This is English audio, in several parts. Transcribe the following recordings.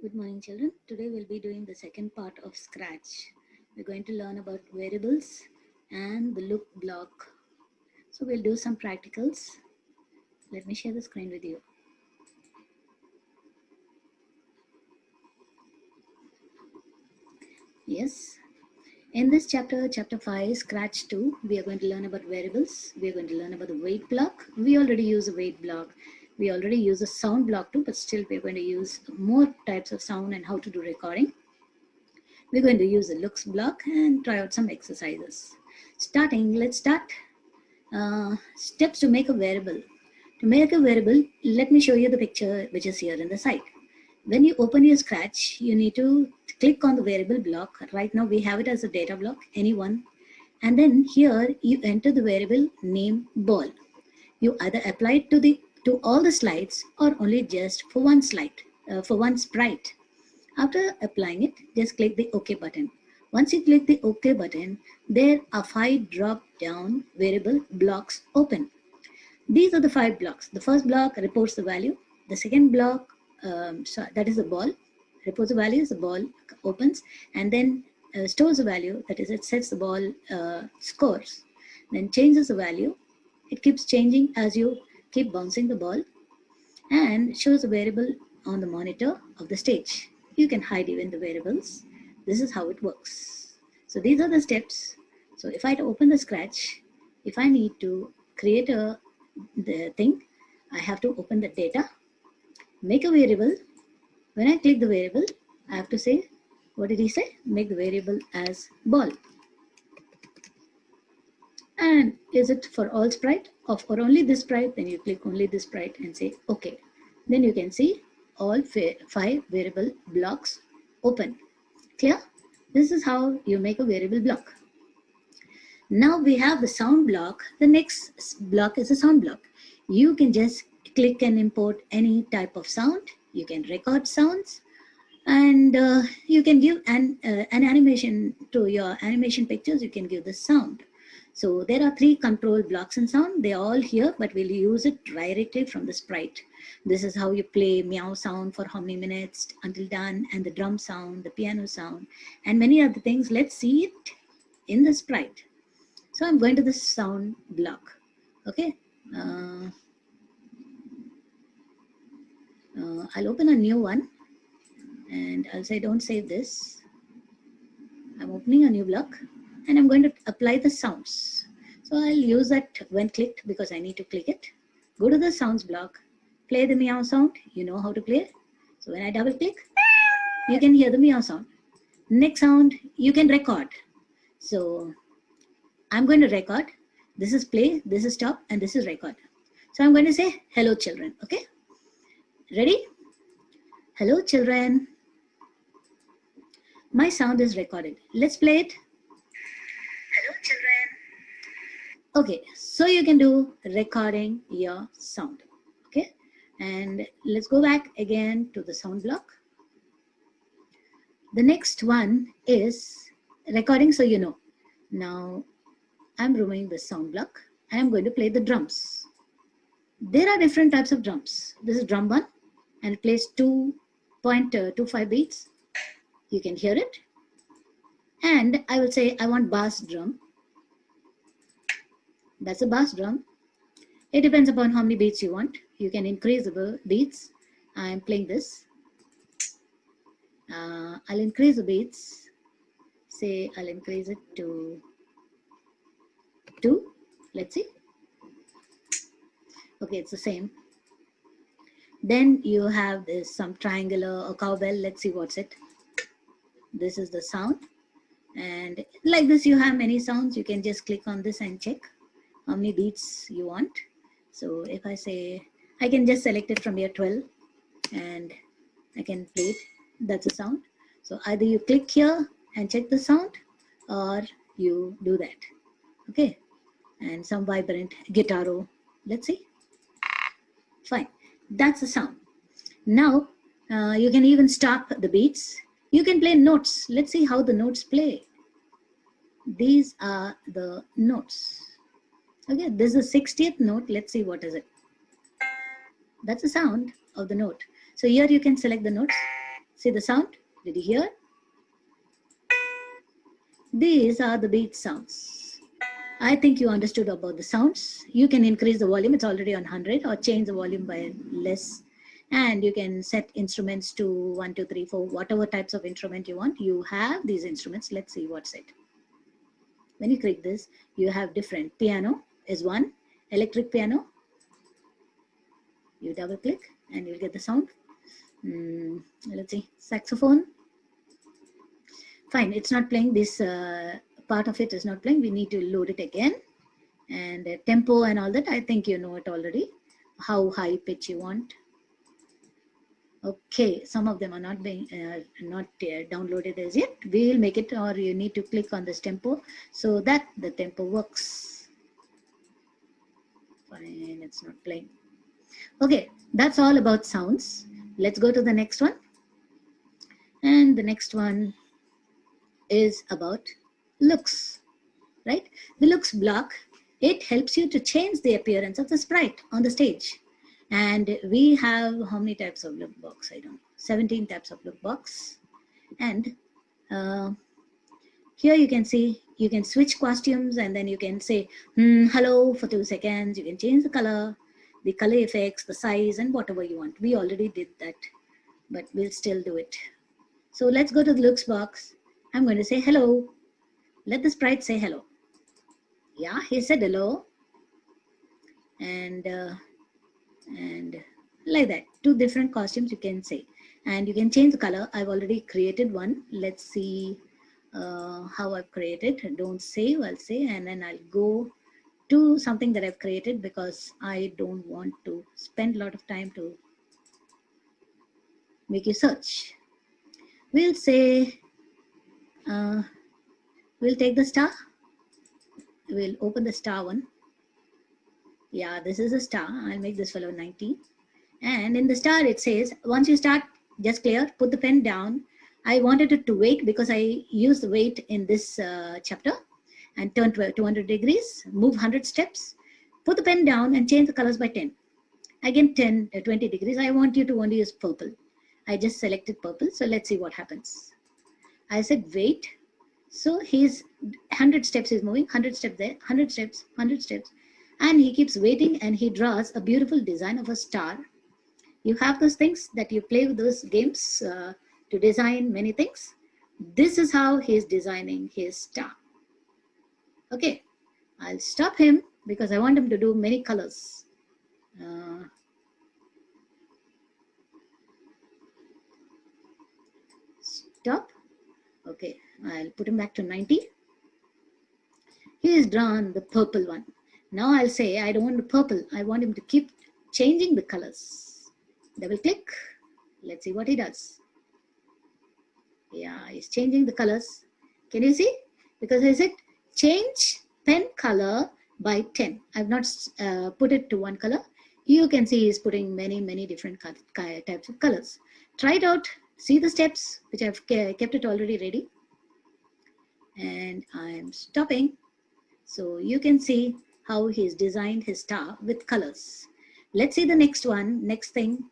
Good morning, children. Today we'll be doing the second part of Scratch. We're going to learn about variables and the look block. So we'll do some practicals. Let me share the screen with you. Yes. In this chapter 5, Scratch 2, we are going to learn about variables. We are going to learn about the weight block. We already use a weight block. We already use a sound block too, but still we're going to use more types of sound and how to do recording. We're going to use the looks block and try out some exercises. Let's start. Steps to make a variable. To make a variable, let me show you the picture which is here in the site. When you open your Scratch, you need to click on the variable block. Right now we have it as a data block, anyone. And then here you enter the variable name ball. You either apply it to all the slides or only just for one slide, for one sprite. After applying it, just click the OK button. Once you click the OK button, there are 5 drop-down variable blocks open. These are the 5 blocks. The first block reports the value. The second block, that is the ball, reports the values, the ball opens, and then stores the value, that is it sets the ball scores, then changes the value. It keeps changing as you keep bouncing the ball, and shows the variable on the monitor of the stage. You can hide even the variables. This is how it works. So these are the steps. So if I open the Scratch, if I need to create the thing, I have to open the data, make a variable. When I click the variable, I have to say, what did he say? Make the variable as ball. And is it for all sprite or for only this sprite? Then you click only this sprite and say OK. Then you can see all 5 variable blocks open. Clear? This is how you make a variable block. Now we have the sound block. The next block is a sound block. You can just click and import any type of sound. You can record sounds, and you can give an animation to your animation pictures. You can give the sound. So there are 3 control blocks in sound. They are all here, but we'll use it directly from the sprite. This is how you play meow sound for how many minutes until done, and the drum sound, the piano sound, and many other things. Let's see it in the sprite. So I'm going to the sound block. Okay. I'll open a new one and I'll say don't save this. I'm opening a new block and I'm going to apply the sounds. So I'll use that when clicked because I need to click it. Go to the sounds block, play the meow sound. You know how to play. So when I double click, you can hear the meow sound. Next sound, you can record. So I'm going to record. This is play, this is stop, and this is record. So I'm going to say hello children. Okay. Ready? Hello children. My sound is recorded. Let's play it. Hello children. Okay, so you can do recording your sound. Okay, and let's go back again to the sound block. The next one is recording, so you know. Now I'm removing the sound block and I'm going to play the drums. There are different types of drums. This is drum 1 and it plays 2.25 beats. You can hear it. And I will say I want bass drum. That's a bass drum. It depends upon how many beats you want. You can increase the beats. I'm playing this. I'll increase the beats. Say I'll increase it to 2. Let's see. Okay, it's the same. Then you have this some triangular or cowbell. Let's see what's it. This is the sound. And like this, you have many sounds. You can just click on this and check how many beats you want. So if I say, I can just select it from here 12 and I can play it. That's a sound. So either you click here and check the sound or you do that. Okay. And some vibrant guitaro. Let's see. Fine. That's the sound. Now you can even stop the beats. You can play notes. Let's see how the notes play. These are the notes. Okay, this is the 60th note. Let's see what is it. That's the sound of the note. So here you can select the notes. See the sound? Did you hear? These are the beat sounds. I think you understood about the sounds. You can increase the volume, it's already on 100, or change the volume by less. And you can set instruments to 1, 2, 3, 4, whatever types of instrument you want. You have these instruments. Let's see what's it. When you click this, you have different. Piano is one, electric piano. You double click and you'll get the sound. Let's see, saxophone. Fine, it's not playing. This part of it is not playing. We need to load it again. And tempo and all that, I think you know it already. How high pitch you want. Okay, some of them are not being downloaded as yet. We'll make it, or you need to click on this tempo so that the tempo works. Fine, it's not playing. Okay, that's all about sounds. Let's go to the next one. And the next one is about looks, right? The looks block, it helps you to change the appearance of the sprite on the stage. And we have how many types of Lookbox? I don't know. 17 types of Lookbox. And here you can see, you can switch costumes, and then you can say, hello for 2 seconds. You can change the color effects, the size, and whatever you want. We already did that, but we'll still do it. So let's go to the looks box. I'm going to say hello. Let the sprite say hello. Yeah, he said hello. And like that, 2 different costumes you can say. And you can change the color. I've already created one. Let's see how I've created. Don't save, I'll say, and then I'll go to something that I've created because I don't want to spend a lot of time to make you search. We'll say, we'll take the star. We'll open the star one. Yeah, this is a star. I'll make this fellow 90. And in the star, it says, once you start, just clear, put the pen down. I wanted it to wait because I used the wait in this chapter, and turn 200 degrees, move 100 steps, put the pen down and change the colors by 10. Again, 20 degrees. I want you to only use purple. I just selected purple. So let's see what happens. I said, wait. So he's 100 steps is moving, 100 steps there, 100 steps, 100 steps. And he keeps waiting, and he draws a beautiful design of a star. You have those things that you play with those games to design many things. This is how he's designing his star. Okay, I'll stop him because I want him to do many colors. Stop. Okay, I'll put him back to 90. He has drawn the purple one. Now I'll say, I don't want the purple. I want him to keep changing the colors. Double click. Let's see what he does. Yeah, he's changing the colors. Can you see? Because I said, change pen color by 10. I've not put it to one color. You can see he's putting many, many different types of colors. Try it out. See the steps, which I've kept it already ready. And I'm stopping. So you can see how he's designed his star with colors. Let's see the next one, next thing.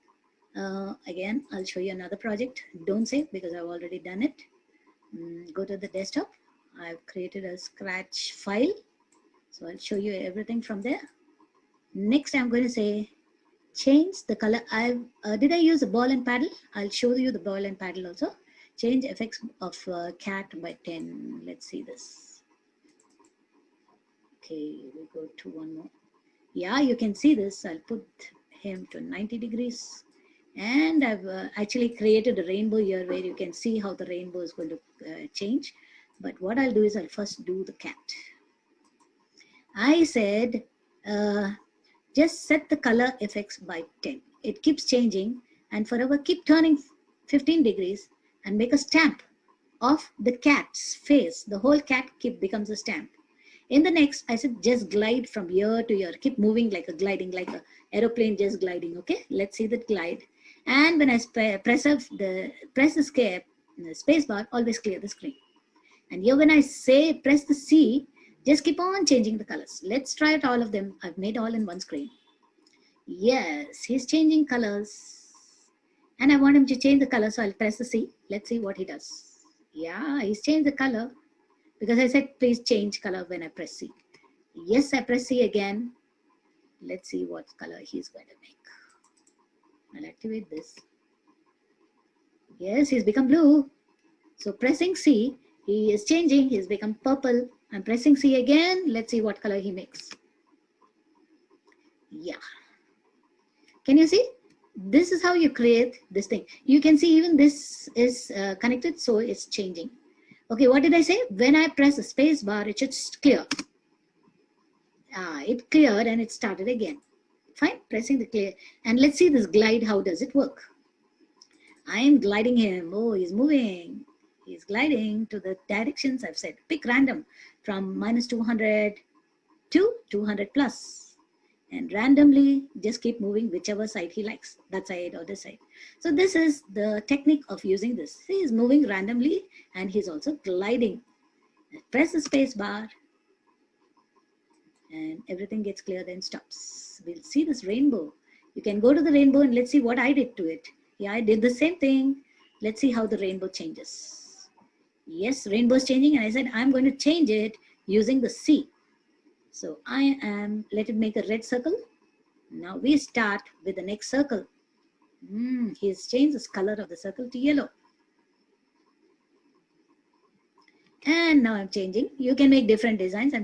Again, I'll show you another project. Don't save because I've already done it. Go to the desktop. I've created a Scratch file. So I'll show you everything from there. Next, I'm going to say, change the color. Did I use a ball and paddle? I'll show you the ball and paddle also. Change effects of cat by 10. Let's see this. Okay, we go to one more. Yeah, you can see this. I'll put him to 90 degrees. And I've actually created a rainbow here where you can see how the rainbow is going to change. But what I'll do is I'll first do the cat. I said, just set the color effects by 10. It keeps changing, and forever keep turning 15 degrees and make a stamp of the cat's face. The whole cat becomes a stamp. In the next, I said just glide from ear to ear. Keep moving like a gliding, like a aeroplane just gliding. Okay, let's see that glide. And when I press the space bar, always clear the screen. And here when I say press the C, just keep on changing the colors. Let's try it all of them. I've made all in one screen. Yes, he's changing colors. And I want him to change the color, so I'll press the C. Let's see what he does. Yeah, he's changed the color because I said please change color when I press C. Yes, I press C again. Let's see what color he's going to make. I'll activate this. Yes, he's become blue. So pressing C, he is changing. He's become purple. I'm pressing C again. Let's see what color he makes. Yeah. Can you see? This is how you create this thing. You can see even this is connected, so it's changing. Okay, what did I say? When I press the space bar, it should clear. It cleared and it started again. Fine, pressing the clear. And let's see this glide, how does it work? I am gliding him. Oh, he's moving. He's gliding to the directions I've said. Pick random from -200 to 200 plus. And randomly just keep moving whichever side he likes, that side or this side. So this is the technique of using this. He is moving randomly and he's also gliding. Press the space bar and everything gets clear, then stops. We'll see this rainbow. You can go to the rainbow and let's see what I did to it. Yeah, I did the same thing. Let's see how the rainbow changes. Yes, rainbow is changing, and I said I'm going to change it using the C. So let it make a red circle. Now we start with the next circle. He's changed the color of the circle to yellow. And now I'm changing. You can make different designs.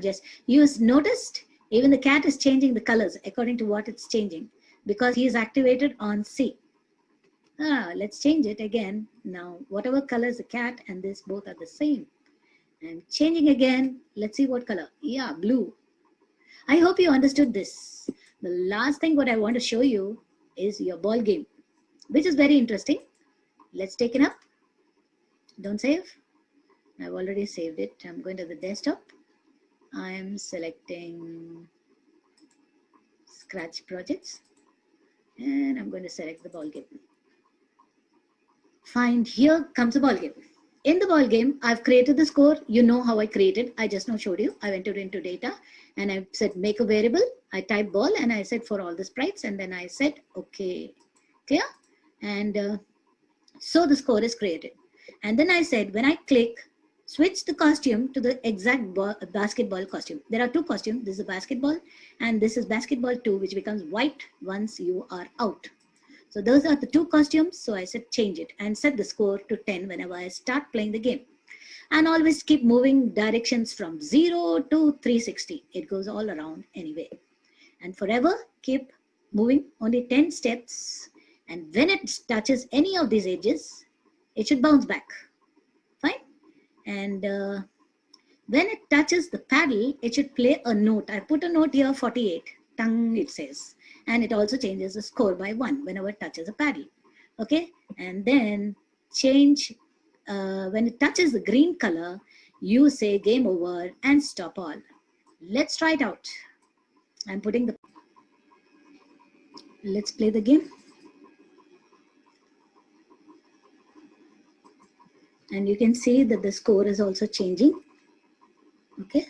Noticed even the cat is changing the colors according to what it's changing because he is activated on C. Let's change it again. Now, whatever color is the cat and this both are the same. I'm changing again. Let's see what color. Yeah, blue. I hope you understood this. The last thing what I want to show you is your ball game, which is very interesting. Let's take it up. Don't save. I've already saved it. I'm going to the desktop. I'm selecting Scratch projects and I'm going to select the ball game. Fine, here comes the ball game. In the ball game, I've created the score. You know how I created. I just now showed you. I entered into data and I said make a variable. I typed ball and I said for all the sprites and then I said okay, clear? And so the score is created. And then I said when I click, switch the costume to the exact basketball costume. There are two costumes. This is basketball and this is basketball 2, which becomes white once you are out. So those are the two costumes. So I said change it and set the score to 10 whenever I start playing the game. And always keep moving directions from 0 to 360. It goes all around anyway. And forever keep moving only 10 steps. And when it touches any of these edges, it should bounce back. Fine. And when it touches the paddle, it should play a note. I put a note here, 48. Tongue, it says. And it also changes the score by 1 whenever it touches a paddle. Okay. And then change, when it touches the green color, you say game over and stop all. Let's try it out. I'm putting the, let's play the game. And you can see that the score is also changing. Okay.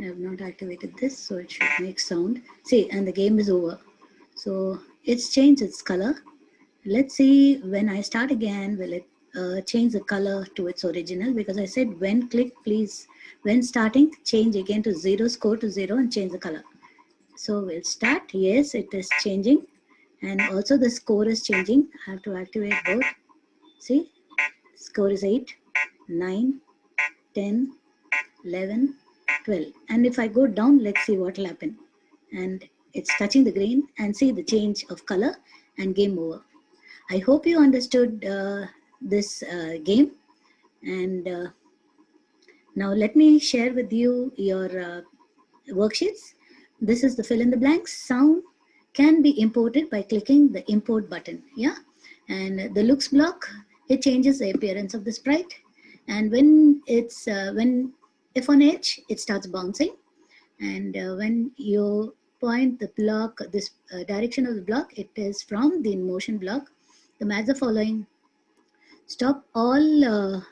I have not activated this, so it should make sound. See, and the game is over. So it's changed its color. Let's see when I start again, will it change the color to its original? Because I said when click, please, when starting, change again to 0, score to 0 and change the color. So we'll start. Yes, it is changing. And also the score is changing. I have to activate both. See, score is 8, 9, 10, 11, 12. And if I go down, let's see what will happen. And it's touching the green and see the change of color and game over. I hope you understood this game. And now let me share with you your worksheets. This is the fill in the blanks. Sound can be imported by clicking the import button. Yeah. And the looks block, it changes the appearance of the sprite. And when it's, if on edge, it starts bouncing. And when you point the block, this direction of the block, it is from the motion block. The match the following. Stop all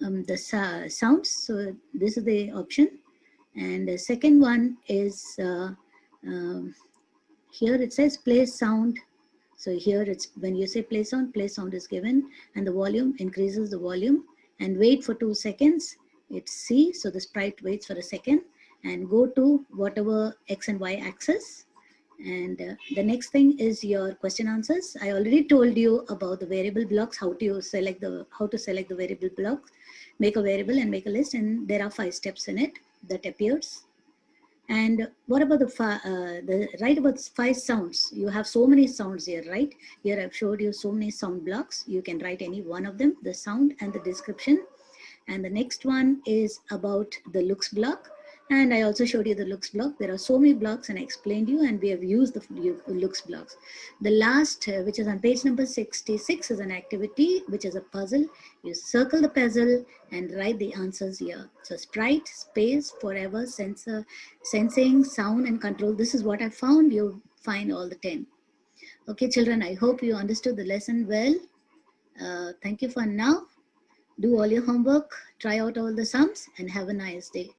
the sounds. So this is the option. And the second one is Um, Here it says play sound. So here it's when you say play sound is given, and the volume increases the volume, and wait for 2 seconds. It's C, so the sprite waits for a second and go to whatever X and Y axis. And the next thing is your question answers. I already told you about the variable blocks, how to select the variable blocks, make a variable and make a list, and there are 5 steps in it that appears. And what about the right about 5 sounds? You have so many sounds here, right? Here I've showed you so many sound blocks. You can write any one of them, the sound and the description. And the next one is about the looks block. And I also showed you the looks block. There are so many blocks and I explained you, and we have used the looks blocks. The last, which is on page number 66, is an activity, which is a puzzle. You circle the puzzle and write the answers here. So sprite, space, forever, sensor, sensing, sound, and control. This is what I found. You find all the 10. Okay, children, I hope you understood the lesson well. Thank you for now. Do all your homework, try out all the sums, and have a nice day.